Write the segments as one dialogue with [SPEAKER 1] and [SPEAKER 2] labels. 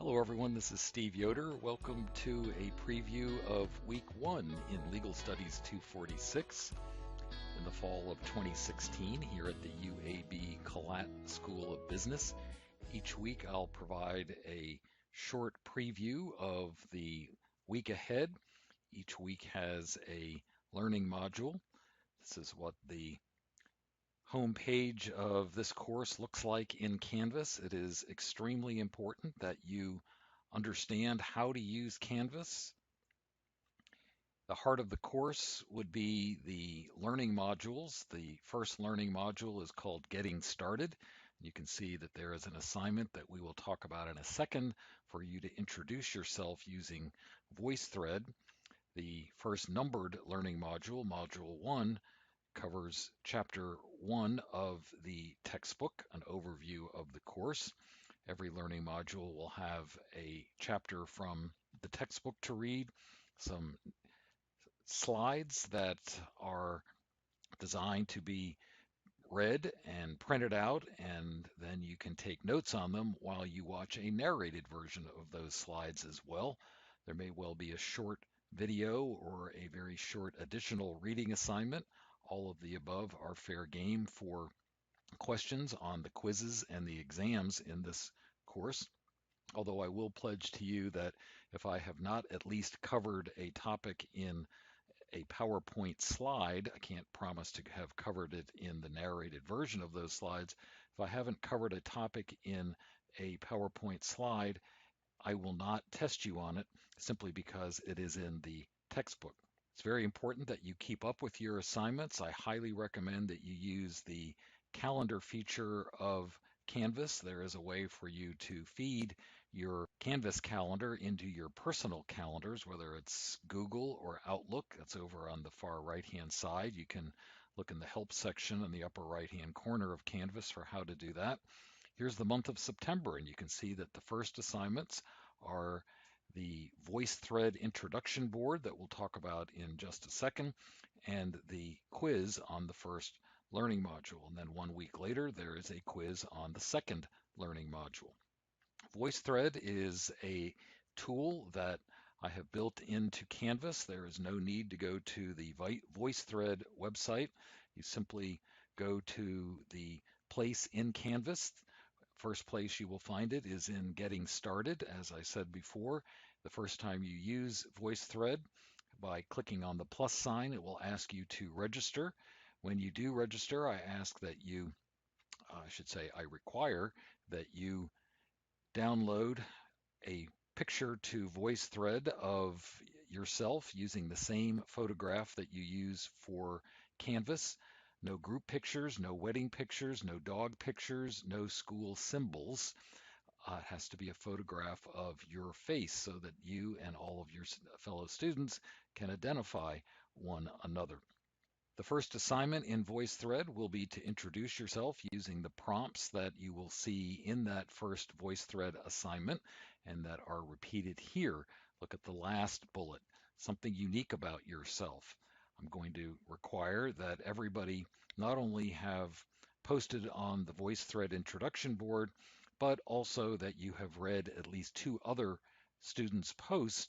[SPEAKER 1] Hello everyone, this is Steve Yoder. Welcome to a preview of week 1 in Legal Studies 246 in the fall of 2016 here at the UAB Collat School of Business. Each week I'll provide a short preview of the week ahead. Each week has a learning module. This is what the home page of this course looks like in Canvas. It is extremely important that you understand how to use Canvas. The heart of the course would be the learning modules. The first learning module is called Getting Started. You can see that there is an assignment that we will talk about in a second for you to introduce yourself using Voicethread. The first numbered learning module, Module 1, covers Chapter 1 of the textbook, an overview of the course. Every learning module will have a chapter from the textbook to read, some slides that are designed to be read and printed out, and then you can take notes on them while you watch a narrated version of those slides as well. There may well be a short video or a very short additional reading assignment. All of the above are fair game for questions on the quizzes and the exams in this course. Although I will pledge to you that if I have not at least covered a topic in a PowerPoint slide, I can't promise to have covered it in the narrated version of those slides. If I haven't covered a topic in a PowerPoint slide, I will not test you on it simply because it is in the textbook. It's very important that you keep up with your assignments. I highly recommend that you use the calendar feature of Canvas. There is a way for you to feed your Canvas calendar into your personal calendars, whether it's Google or Outlook. That's over on the far right-hand side. You can look in the help section in the upper right-hand corner of Canvas for how to do that. Here's the month of September, and you can see that the first assignments are the Voicethread introduction board that we'll talk about in just a second, and the quiz on the first learning module. And then 1 week later, there is a quiz on the second learning module. Voicethread is a tool that I have built into Canvas. There is no need to go to the Voicethread website. You simply go to the place in Canvas. First place you will find it is in Getting Started. As I said before, the first time you use Voicethread, by clicking on the plus sign, it will ask you to register. When you do register, I ask that you, I require that you download a picture to Voicethread of yourself using the same photograph that you use for Canvas. No group pictures, no wedding pictures, no dog pictures, no school symbols. It has to be a photograph of your face so that you and all of your fellow students can identify one another. The first assignment in Voicethread will be to introduce yourself using the prompts that you will see in that first Voicethread assignment and that are repeated here. Look at the last bullet, something unique about yourself. I'm going to require that everybody not only have posted on the Voicethread introduction board, but also that you have read at least 2 other students' posts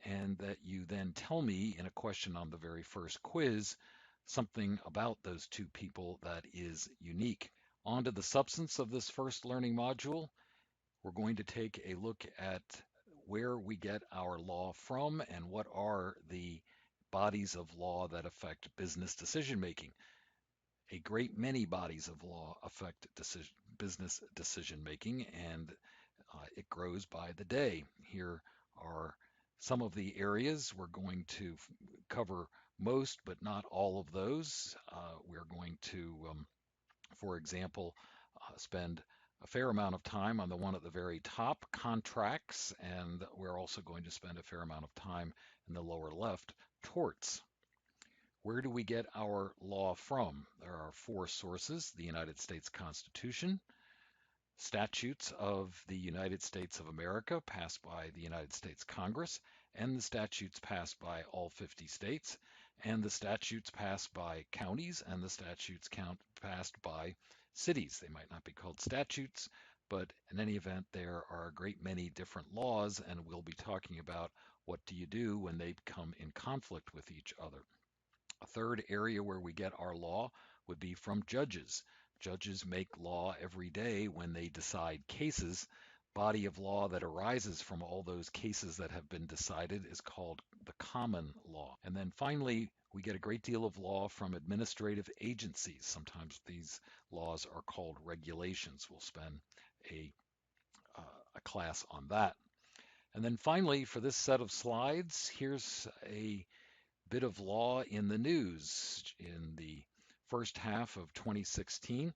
[SPEAKER 1] and that you then tell me in a question on the very first quiz something about those 2 people that is unique. On to the substance of this first learning module. We're going to take a look at where we get our law from and what are the bodies of law that affect business decision making. A great many bodies of law affect business decision making, and it grows by the day. Here are some of the areas. We're going to cover most, but not all of those. We're going to, for example, spend a fair amount of time on the one at the very top, contracts, and we're also going to spend a fair amount of time in the lower left, torts. Where do we get our law from? There are 4 sources: the United States Constitution, statutes of the United States of America passed by the United States Congress, and the statutes passed by all 50 states, and the statutes passed by counties, and the statutes passed by cities. They might not be called statutes, but in any event, there are a great many different laws, and we'll be talking about what do you do when they come in conflict with each other. A third area where we get our law would be from judges. Judges make law every day when they decide cases. Body of law that arises from all those cases that have been decided is called the common law. And then finally, we get a great deal of law from administrative agencies. Sometimes these laws are called regulations. We'll spend a, a class on that. And then finally, for this set of slides, here's a bit of law in the news. In the first half of 2016,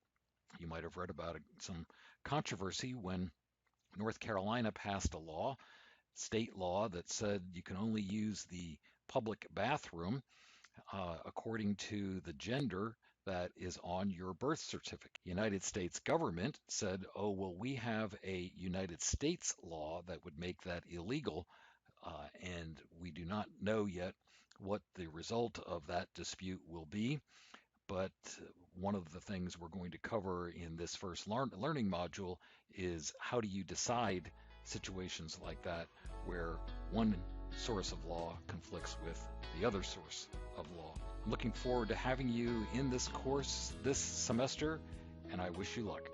[SPEAKER 1] you might have read about some controversy when North Carolina passed a law, state law, that said you can only use the public bathroom according to the gender that is on your birth certificate. The United States government said, oh, well, we have a United States law that would make that illegal, and we do not know yet what the result of that dispute will be. But one of the things we're going to cover in this first learning module is how do you decide situations like that where one source of law conflicts with the other source of law. I'm looking forward to having you in this course this semester, and I wish you luck.